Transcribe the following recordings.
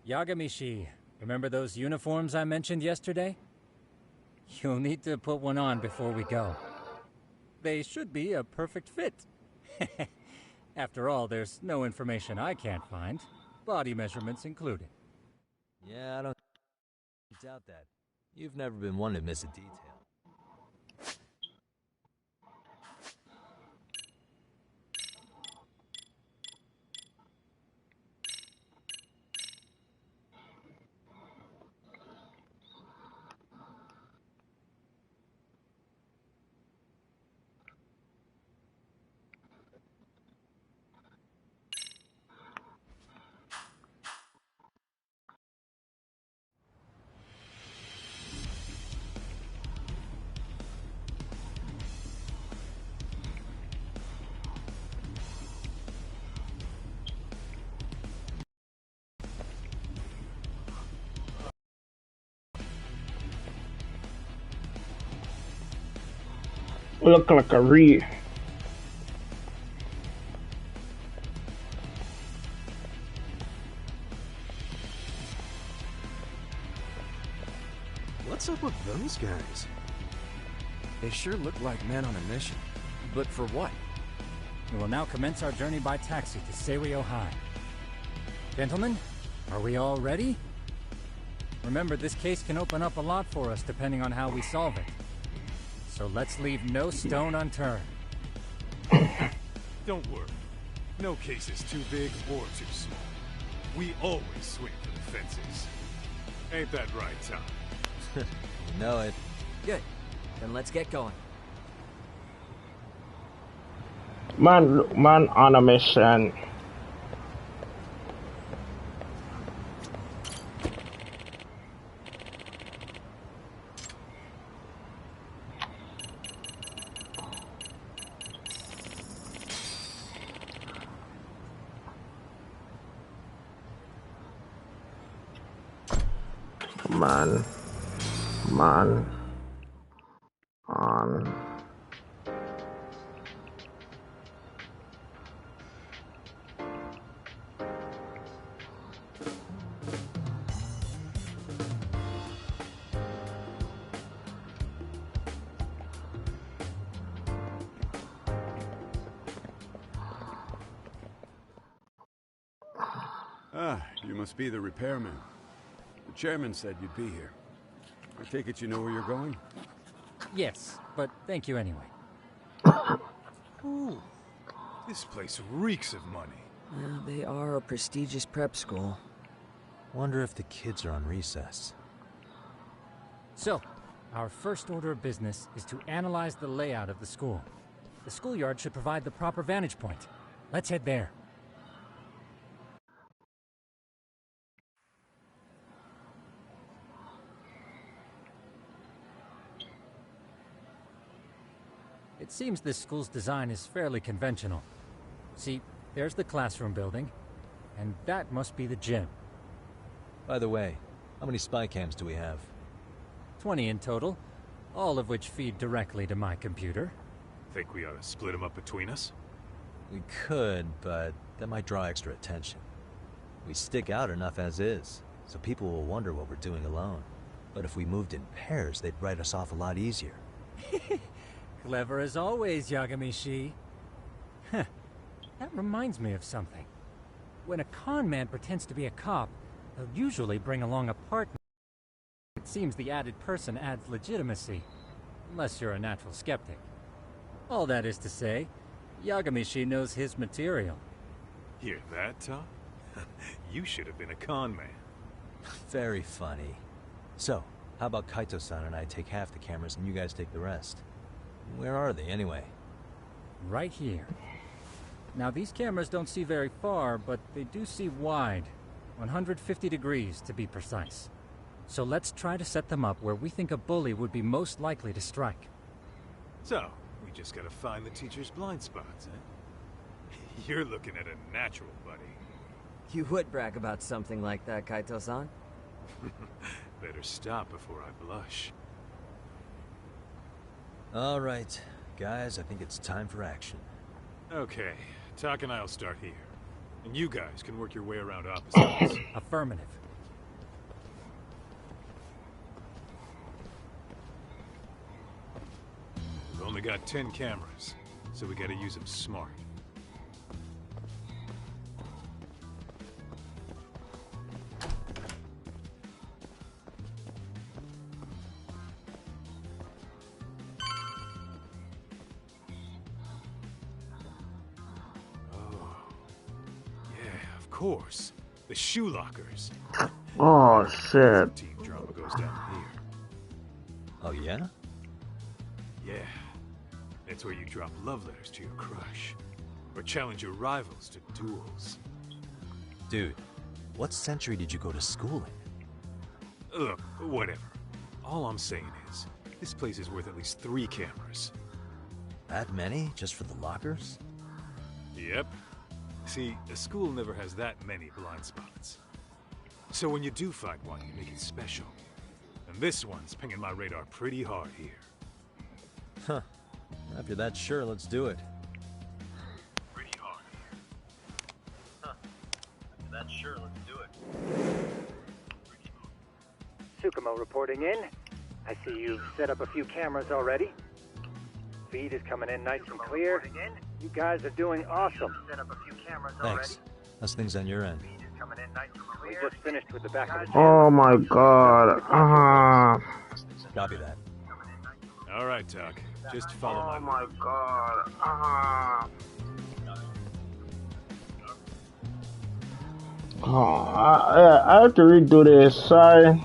Yagamishi, remember those uniforms I mentioned yesterday? You'll need to put one on before we go. They should be a perfect fit. After all, there's no information I can't find, body measurements included. Yeah, I don't doubt that. You've never been one to miss a detail. Look like a re. What's up with those guys? They sure look like men on a mission. But for what? We will now commence our journey by taxi to Seiryo High. Gentlemen, are we all ready? Remember, this case can open up a lot for us depending on how we solve it. So let's leave no stone unturned. Don't worry. No case is too big or too small. We always swing for the fences. Ain't that right, Tom? You know it. Good. Then let's get going. Man on a mission. Man on. Ah, you must be the repairman. The chairman said you'd be here. I take it you know where you're going? Yes, but thank you anyway. Ooh, this place reeks of money. Well, they are a prestigious prep school. Wonder if the kids are on recess. So, our first order of business is to analyze the layout of the school. The schoolyard should provide the proper vantage point. Let's head there. It seems this school's design is fairly conventional. See, there's the classroom building, and that must be the gym. By the way, how many spy cams do we have? 20 in total, all of which feed directly to my computer. Think we ought to split them up between us? We could, but that might draw extra attention. We stick out enough as is, so people will wonder what we're doing alone. But if we moved in pairs, they'd write us off a lot easier. Clever as always, Yagamishi. Huh. That reminds me of something. When a con man pretends to be a cop, they'll usually bring along a partner. It seems the added person adds legitimacy, unless you're a natural skeptic. All that is to say, Yagamishi knows his material. Hear that, Tom? You should have been a con man. Very funny. So, how about Kaito-san and I take half the cameras and you guys take the rest? Where are they, anyway? Right here. Now, these cameras don't see very far, but they do see wide. 150 degrees, to be precise. So let's try to set them up where we think a bully would be most likely to strike. So, we just gotta find the teacher's blind spots, eh? You're looking at a natural, buddy. You would brag about something like that, Kaito-san. Better stop before I blush. All right, guys, I think it's time for action. Okay, Tak and I'll start here. And you guys can work your way around opposites. Affirmative. We've only got 10 cameras, so we gotta use them smart. Of course. The shoe lockers. Oh shit. Team drama goes down here. Oh, yeah? Yeah. That's where you drop love letters to your crush. Or challenge your rivals to duels. Dude, what century did you go to school in? Look, whatever. All I'm saying is, this place is worth at least 3 cameras. That many? Just for the lockers? Yep. See, a school never has that many blind spots. So when you do find one, you make it special. And this one's pinging my radar pretty hard here. Huh. If you're that sure, let's do it. Pretty hard. Huh. If you're that sure, let's do it. Tsukumo reporting in. I see you've set up a few cameras already. Feed is coming in nice and clear. You guys are doing awesome. Set up a few cameras Thanks. How's things on your end? We just finished with the back of the Oh my god. Copy that. All right, Tak. Just follow Oh my my god. Oh, I have to redo this. Sorry.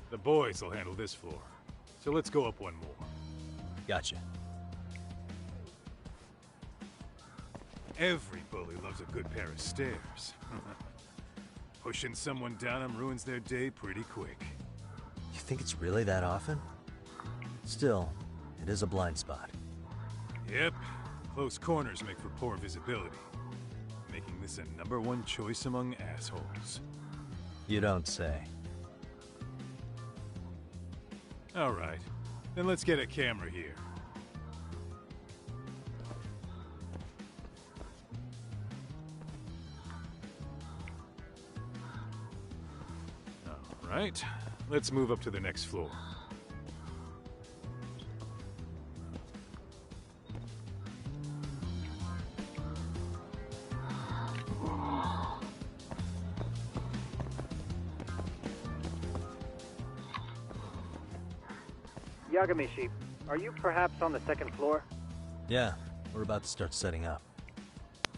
The boys will handle this floor. So let's go up one more. Gotcha. Every bully loves a good pair of stairs. Pushing someone down them ruins their day pretty quick. You think it's really that often? Still, it is a blind spot. Yep. Close corners make for poor visibility. Making this a #1 choice among assholes. You don't say. All right. Then let's get a camera here. All right. Let's move up to the next floor. Yagamishi, are you perhaps on the second floor? Yeah, we're about to start setting up.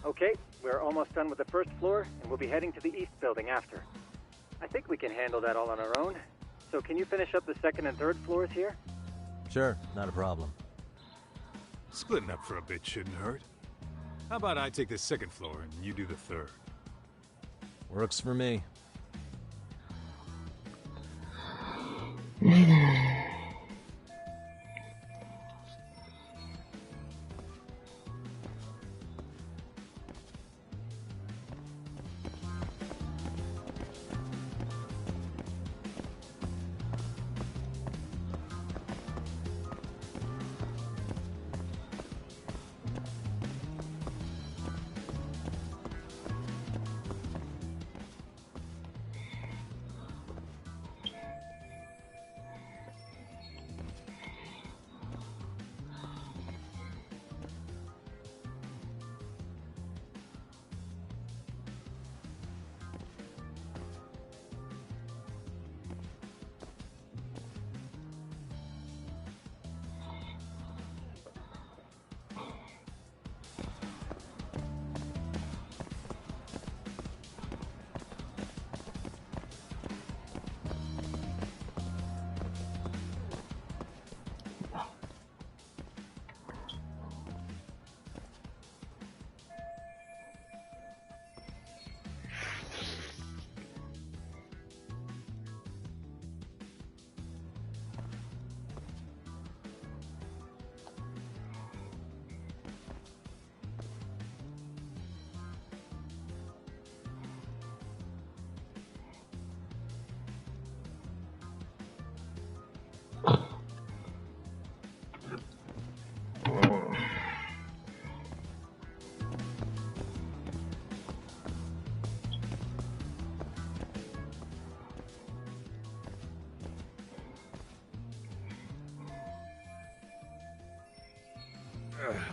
Okay, we're almost done with the first floor, and we'll be heading to the east building after. I think we can handle that all on our own. So can you finish up the second and third floors here? Sure, not a problem. Splitting up for a bit shouldn't hurt. How about I take the second floor and you do the third? Works for me.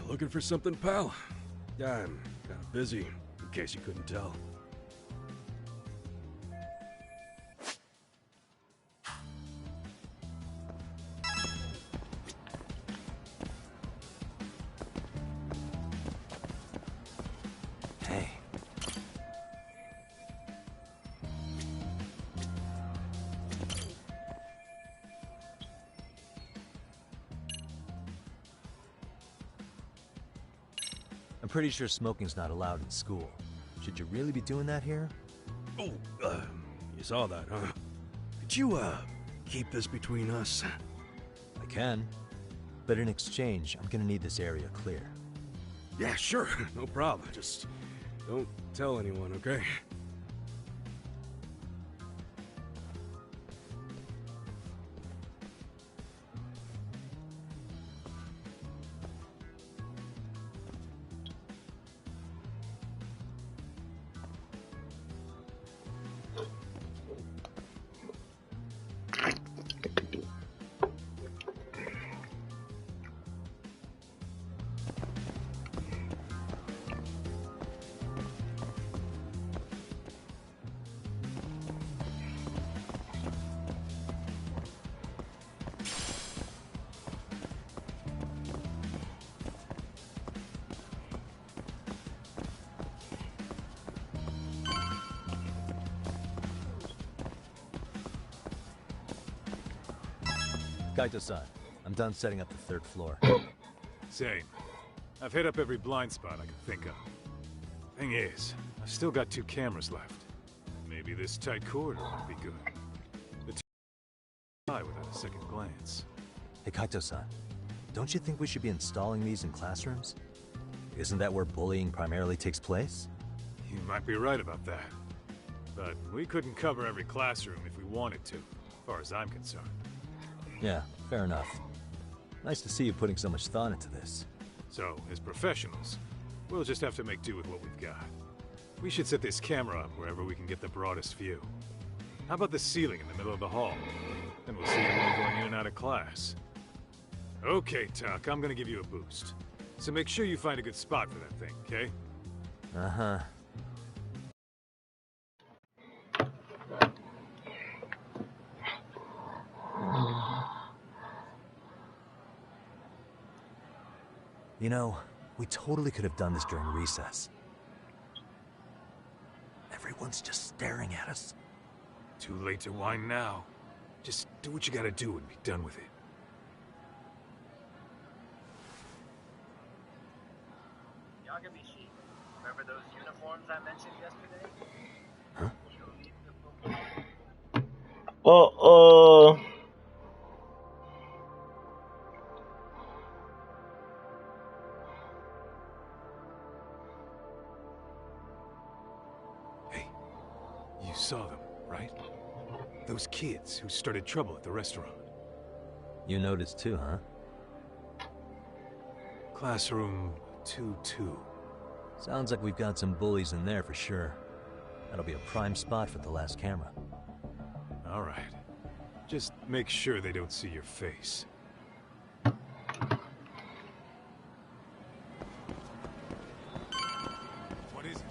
Looking for something, pal? Yeah, I'm kind of busy, in case you couldn't tell. Hey. I'm pretty sure smoking's not allowed in school. Should you really be doing that here? Oh, you saw that, huh? Could you, keep this between us? I can. But in exchange, I'm gonna need this area clear. Yeah, sure. No problem. Just don't tell anyone, okay? Kaito-san, I'm done setting up the third floor. Same. I've hit up every blind spot I can think of. Thing is, I've still got 2 cameras left. Maybe this tight corridor would be good. The two by without a second glance. Hey Kaito-san, don't you think we should be installing these in classrooms? Isn't that where bullying primarily takes place? You might be right about that. But we couldn't cover every classroom if we wanted to, as far as I'm concerned. Yeah, fair enough. Nice to see you putting so much thought into this. So, as professionals, we'll just have to make do with what we've got. We should set this camera up wherever we can get the broadest view. How about the ceiling in the middle of the hall? Then we'll see everyone going in and out of class. Okay, Tuck, I'm gonna give you a boost. So make sure you find a good spot for that thing, okay? Uh-huh. You know, we totally could have done this during recess. Everyone's just staring at us. Too late to whine now. Just do what you gotta do and be done with it. Yagamishi, remember those uniforms I mentioned yesterday? Huh? Hey, you saw them, right? Those kids who started trouble at the restaurant. You noticed too, huh? Classroom 2-2. Sounds like we've got some bullies in there for sure. That'll be a prime spot for the last camera. All right. Just make sure they don't see your face. What is it?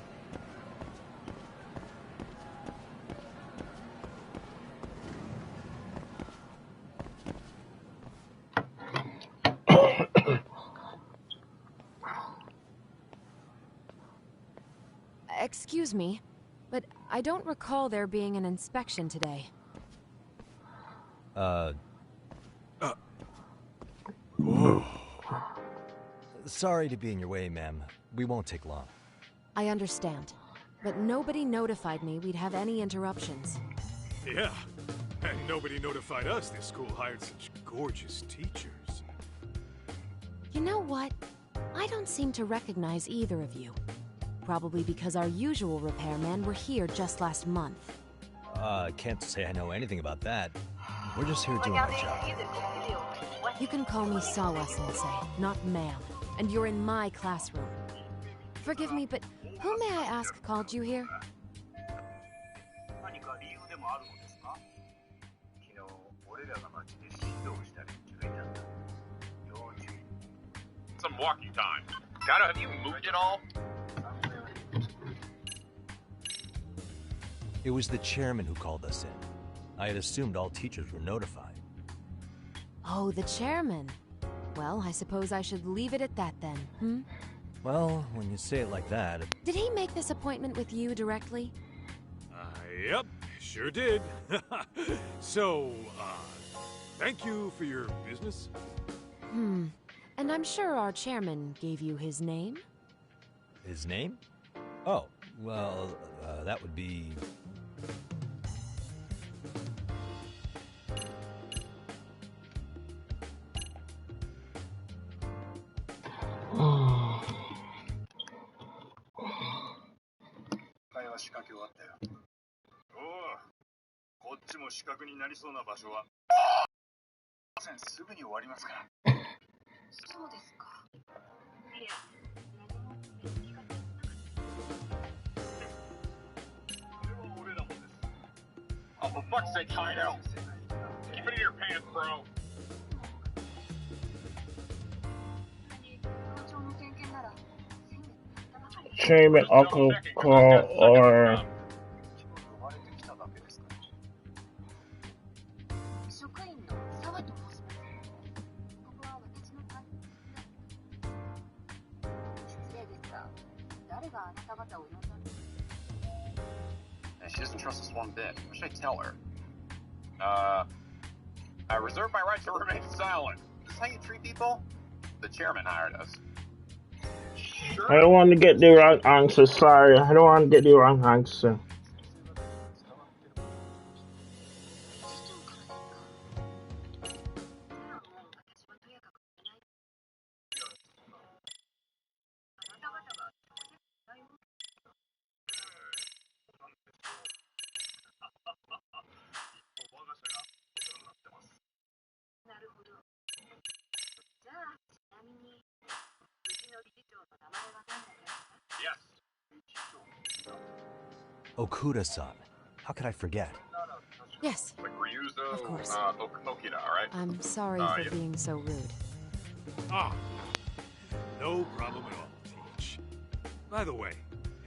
Excuse me, but I don't recall there being an inspection today. Sorry to be in your way, ma'am. We won't take long. I understand, but nobody notified me we'd have any interruptions. Yeah, and nobody notified us this school hired such gorgeous teachers. You know what? I don't seem to recognize either of you. Probably because our usual repairmen were here just last month. I can't say I know anything about that. We're just here doing our job. You can call me Sawa-sensei, not ma'am, and you're in my classroom. Forgive me, but who may I ask called you here? some walking time. Kato, have you moved at all? It was the chairman who called us in. I had assumed all teachers were notified. Oh, the chairman. Well, I suppose I should leave it at that then, hmm? Well, when you say it like that... Did he make this appointment with you directly? Yep, sure did. So, thank you for your business. And I'm sure our chairman gave you his name? His name? Oh, well, that would be... Oh, for fuck's sake, Kaido! Keep it in your pants, bro! Chairman Uncle Call or She doesn't trust us one bit. What should I tell her? I reserve my right to remain silent. Is this how you treat people? The chairman hired us. I don't want to get the wrong answer, sorry. I don't want to get the wrong answer. Okuda-san. How could I forget? Yes. Like Ryuzo, of course. Okida, alright? I'm sorry for being so rude. Ah, no problem at all, Teach. By the way,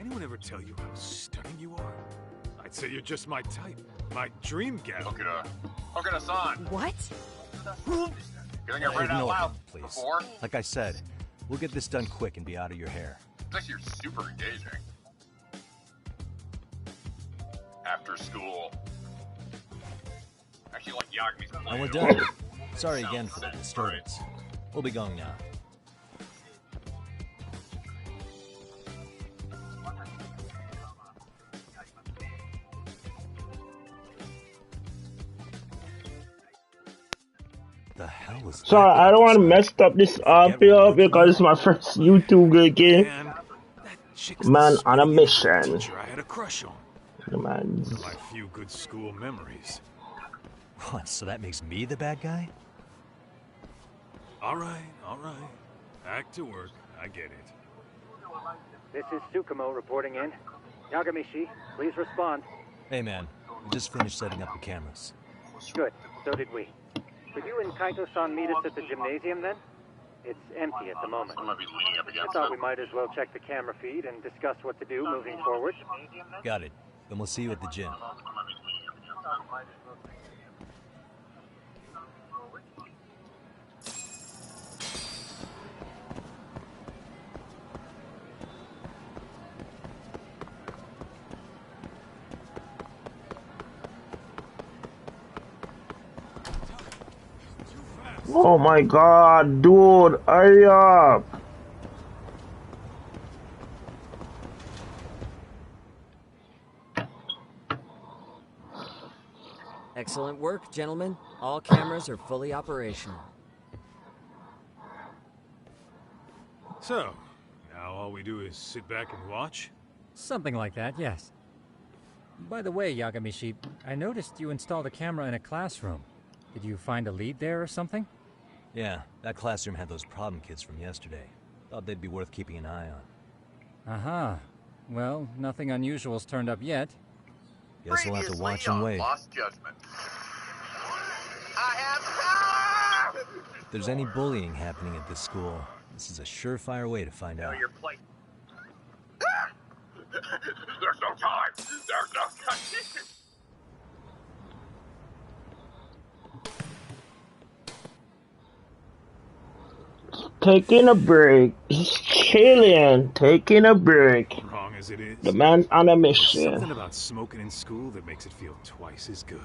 anyone ever tell you how stunning you are? I'd say you're just my type. My dream gal. Okida-san! What? You think I read it out Ignore loud him, please. before? Like I said, we'll get this done quick and be out of your hair. This you're super engaging. After school. Actually, like Yagami's plan. And we're done. Sorry again for the disturbance. We'll be going now. The hell was that? Sorry, I don't want to mess up this video because it's my first YouTube game. Man on a mission. I had a crush on. Man. My few good school memories. What, so that makes me the bad guy? All right. Back to work. I get it. This is Tsukumo reporting in. Yagamishi, please respond. Hey man, we just finished setting up the cameras. Good, so did we. Could you and Kaito-san meet us at the gymnasium then? It's empty at the moment. I thought we might as well check the camera feed and discuss what to do moving forward. Got it. Then we'll see you at the gym. Oh my god, dude, hurry up! Excellent work, gentlemen. All cameras are fully operational. So, now all we do is sit back and watch? Something like that, yes. By the way, Yagamishi, I noticed you installed a camera in a classroom. Did you find a lead there or something? Yeah, that classroom had those problem kids from yesterday. Thought they'd be worth keeping an eye on. Aha. Well, nothing unusual's turned up yet. Guess we'll have to watch and wait. Lost judgment. I have power! If there's any bullying happening at this school, This is a surefire way to find out. Your place. There's no time. There's no time. Taking a break. He's chilling. Taking a break. Wrong as it is. The man's on a There's mission. something about smoking in school that makes it feel twice as good.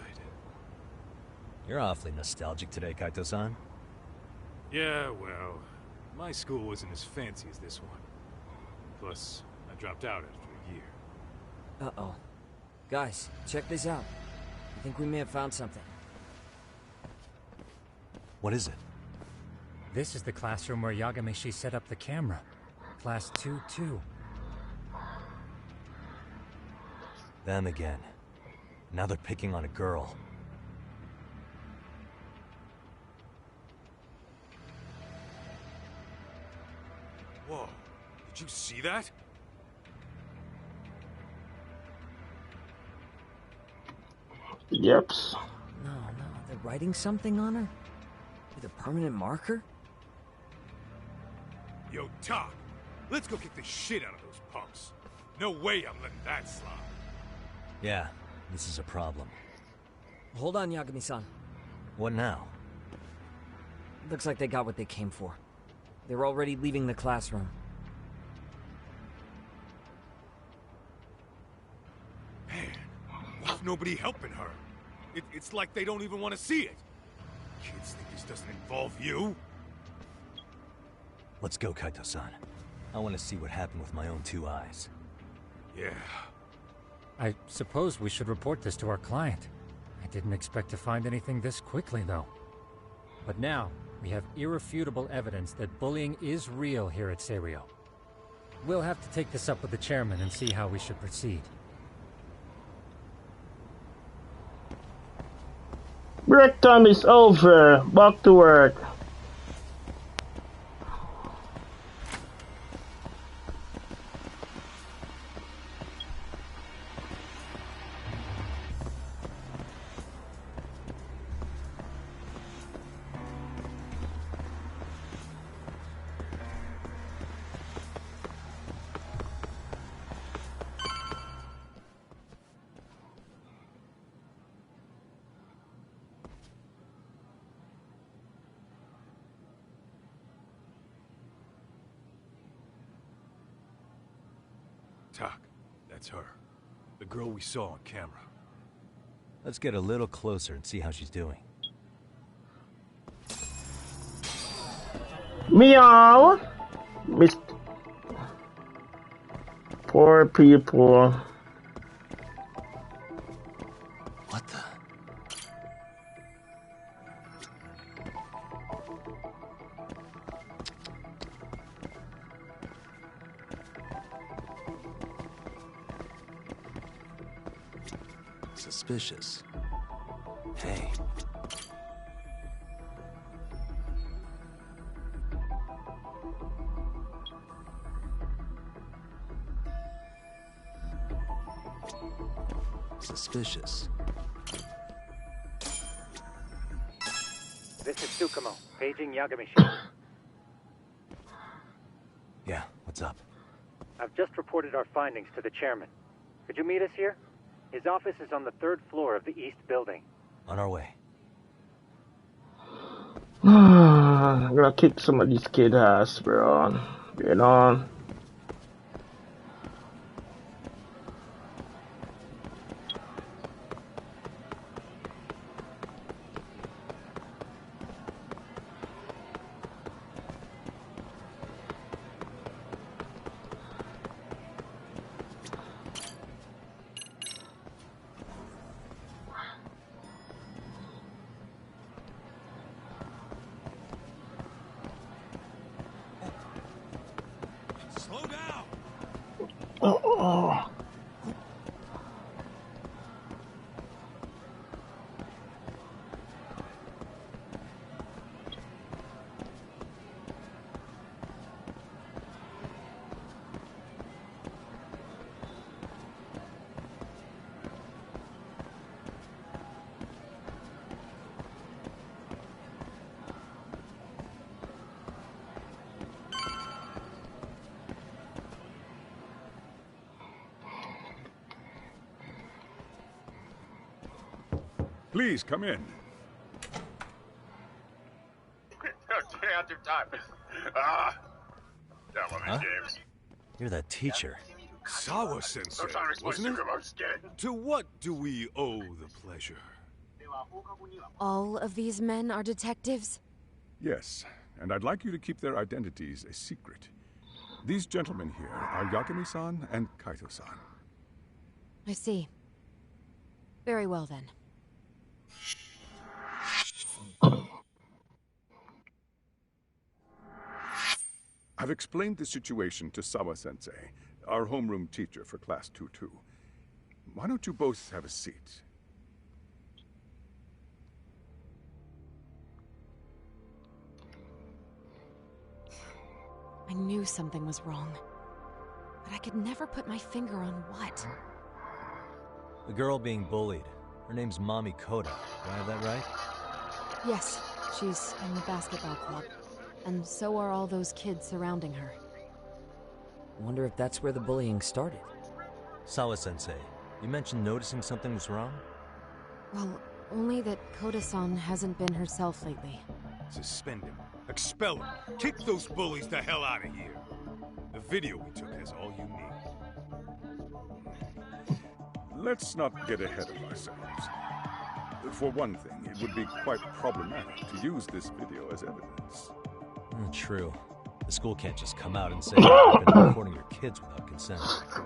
You're awfully nostalgic today, Kaito-san. Yeah, well, my school wasn't as fancy as this one. Plus, I dropped out after a year. Uh-oh. Guys, check this out. I think we may have found something. What is it? This is the classroom where Yagamishi set up the camera. Class 2-2. Them again. Now they're picking on a girl. Whoa, did you see that? Yep. No, they're writing something on her? With a permanent marker? Yo, Doc, let's go kick the shit out of those punks. No way I'm letting that slide. Yeah, this is a problem. Hold on, Yagami-san. What now? Looks like they got what they came for. They're already leaving the classroom. Man, what's nobody helping her? It's like they don't even want to see it. Kids think this doesn't involve you? Let's go, Kaito-san. I want to see what happened with my own 2 eyes. Yeah. I suppose we should report this to our client. I didn't expect to find anything this quickly, though. But now, we have irrefutable evidence that bullying is real here at Seiryo. We'll have to take this up with the chairman and see how we should proceed. Break time is over. Back to work. Tak, that's her. The girl we saw on camera. Let's get a little closer and see how she's doing. Meow. Miss. Poor people. What the? Suspicious. Hey. Suspicious. This is Tsukumo, paging Yagamishi. Yeah, what's up? I've just reported our findings to the chairman. Could you meet us here? His office is on the 3rd floor of the east building. On our way. I'm gonna kick some of these kid ass, bro. You know. Please come in. Get out your time. Download these games. You're that teacher. Sawa-sensei, wasn't it? To what do we owe the pleasure? All of these men are detectives? Yes, and I'd like you to keep their identities a secret. These gentlemen here are Yagami-san and Kaito-san. I see. Very well, then. I've explained the situation to Sawa-sensei, our homeroom teacher for Class 2-2. Why don't you both have a seat? I knew something was wrong, but I could never put my finger on what. The girl being bullied. Her name's Mami Koda. Do I have that right? Yes, she's in the basketball club. And so are all those kids surrounding her. Wonder if that's where the bullying started. Sawa-sensei, you mentioned noticing something was wrong? Well, only that Koda-san hasn't been herself lately. Suspend him. Expel him. Kick those bullies the hell out of here. The video we took has all you need. Let's not get ahead of ourselves. For one thing, it would be quite problematic to use this video as evidence. True. The school can't just come out and say you've been recording your kids without consent.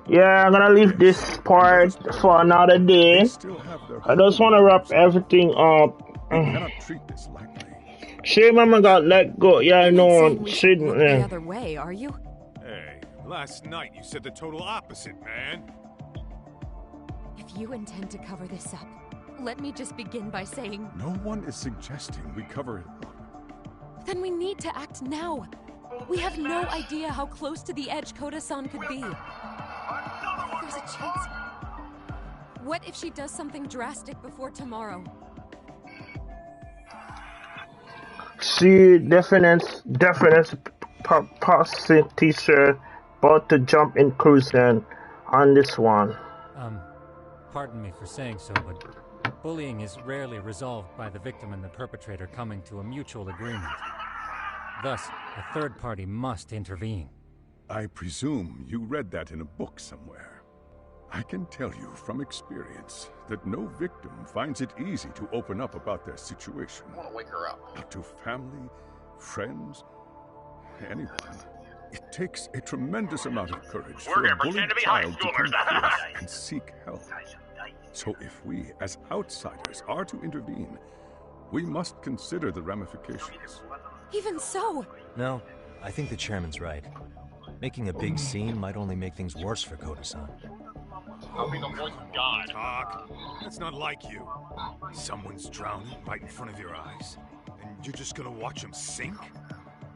Yeah, I'm gonna leave this part for another day. I just want to wrap everything up. Cannot treat this lightly. She mama got let go. Yeah, I know. She. The other way, are you? Hey, last night you said the total opposite, man. If you intend to cover this up, let me just begin by saying... No one is suggesting we cover it up. Then we need to act now. We have no idea how close to the edge Koda-san could be. There's a chance. What if she does something drastic before tomorrow? She definite teacher about to jump in cruising on this one. Pardon me for saying so, but bullying is rarely resolved by the victim and the perpetrator coming to a mutual agreement. Thus, a third party must intervene. I presume you read that in a book somewhere. I can tell you from experience that no victim finds it easy to open up about their situation. I want to wake her up. Not to family, friends, anyone. It takes a tremendous amount of courage for a bullied child to come forth and seek help. So if we, as outsiders, are to intervene, we must consider the ramifications. Even so... No, I think the chairman's right. Making a big scene might only make things worse for Koda-san. I'll be the voice of God. Talk. That's not like you. Someone's drowning right in front of your eyes, and you're just gonna watch him sink?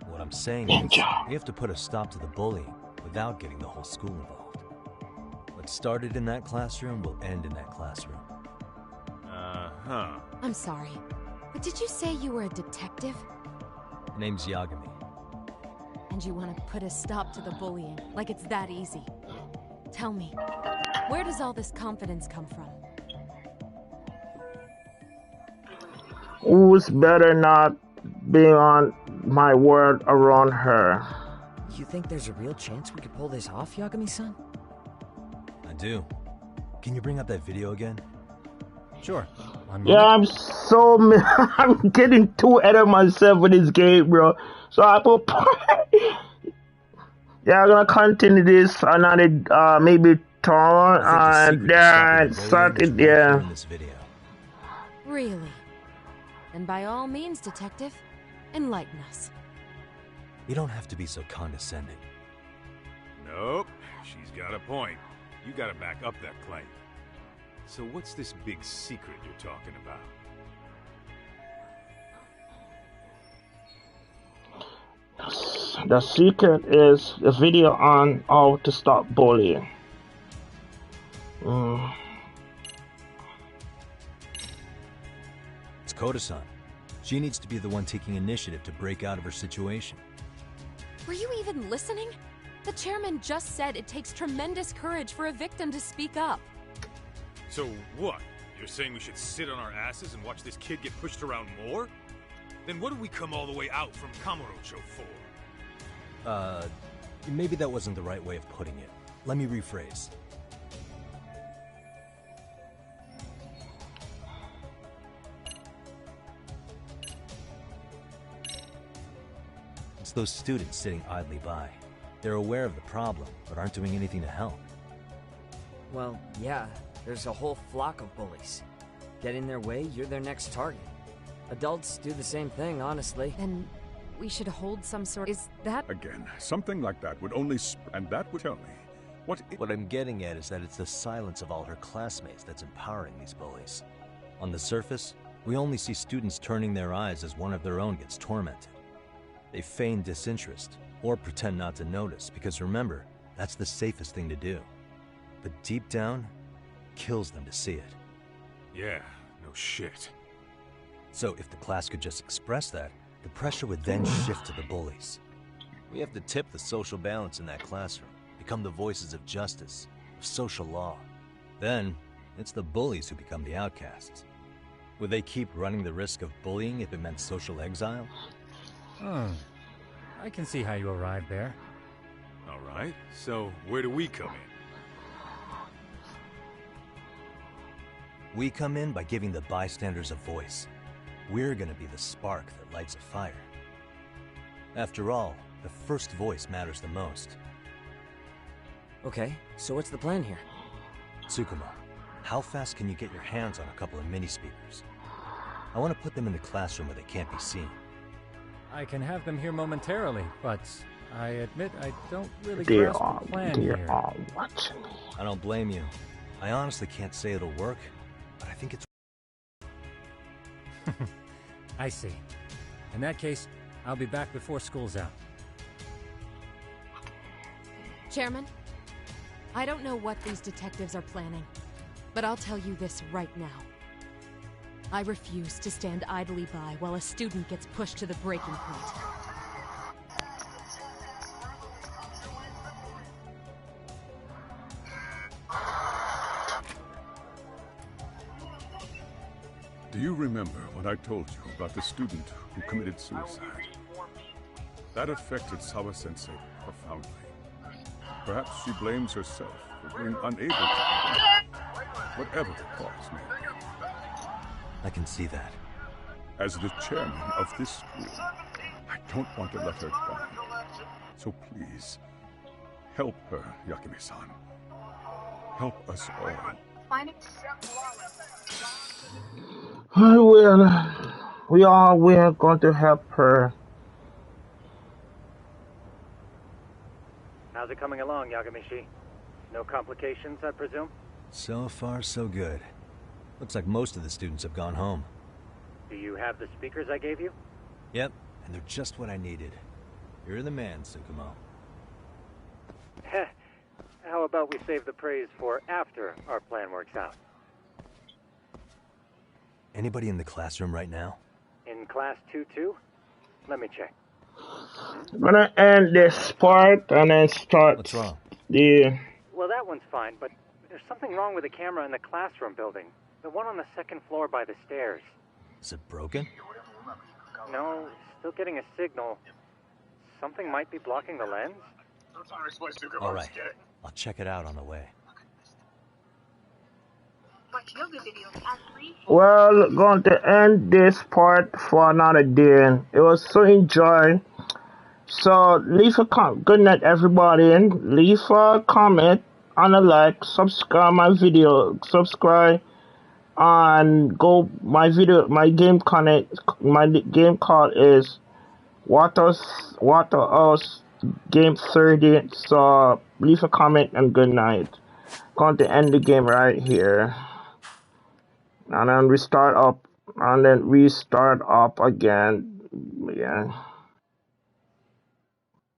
What I'm saying is, we have to put a stop to the bullying without getting the whole school involved. What started in that classroom will end in that classroom. Uh-huh. I'm sorry, but did you say you were a detective? Name's Yagami. And you want to put a stop to the bullying, like it's that easy. Tell me, where does all this confidence come from? Who's better not being on my word around her? You think there's a real chance we could pull this off, Yagami-san? I do. Can you bring up that video again? Sure. Yeah, I'm so I'm getting too ahead of myself with this game, bro. So I put yeah, I'm gonna continue this another maybe tomorrow and then start it. Yeah. Really? And by all means, detective, enlighten us. You don't have to be so condescending. Nope. She's got a point. You gotta back up that claim. So what's this big secret you're talking about? The secret is the video on how to stop bullying. It's Koda-san. She needs to be the one taking initiative to break out of her situation. Were you even listening? The chairman just said it takes tremendous courage for a victim to speak up. So what? You're saying we should sit on our asses and watch this kid get pushed around more? Then what did we come all the way out from Kamurocho for? Maybe that wasn't the right way of putting it. Let me rephrase. It's those students sitting idly by. They're aware of the problem, but aren't doing anything to help. Well, yeah, there's a whole flock of bullies. Get in their way, you're their next target. Adults do the same thing, honestly. Then we should hold some sort. Is that... Again, something like that would only and that would tell me what I'm getting at is that it's the silence of all her classmates that's empowering these bullies. On the surface, we only see students turning their eyes as one of their own gets tormented. They feign disinterest, or pretend not to notice, because remember, that's the safest thing to do. But deep down, kills them to see it. Yeah, no shit. So if the class could just express that, the pressure would then shift to the bullies. We have to tip the social balance in that classroom, become the voices of justice, of social law. Then, it's the bullies who become the outcasts. Would they keep running the risk of bullying if it meant social exile? I can see how you arrived there. Alright, so where do we come in? We come in by giving the bystanders a voice. We're gonna be the spark that lights a fire. After all, the first voice matters the most. Okay, so what's the plan here? Tsukumo, how fast can you get your hands on a couple of mini-speakers? I want to put them in the classroom where they can't be seen. I can have them here momentarily, but I admit I don't really grasp the plan here. They are watching me. I don't blame you. I honestly can't say it'll work, but I think it's... I see. In that case, I'll be back before school's out. Chairman, I don't know what these detectives are planning, but I'll tell you this right now. I refuse to stand idly by while a student gets pushed to the breaking point. Do you remember what I told you about the student who committed suicide? That affected Sawa-sensei profoundly. Perhaps she blames herself for being unable to prevent whatever the cause may be. I can see that. As the chairman of this school, I don't want to let her down. So please, help her, Yakime-san. Help us all. I will. We are going to help her. How's it coming along, Yagamishi? No complications, I presume? So far, so good. Looks like most of the students have gone home. Do you have the speakers I gave you? Yep, and they're just what I needed. You're the man, Tsukumo. How about we save the praise for after our plan works out? Anybody in the classroom right now? In class 2-2? Let me check. I'm gonna end this part and then start. What's wrong? Well, that one's fine, but there's something wrong with the camera in the classroom building. The one on the second floor by the stairs. Is it broken? No, still getting a signal. Something might be blocking the lens. All right, I'll check it out on the way. Well, going to end this part for another day. It was so enjoyed. So leave a comment. Good night, everybody. Leave a comment and a like. Subscribe my video. Subscribe and go my video. My game call is Waterhouse Game 30. So leave a comment and good night. Going to end the game right here. And then restart up again. Yeah.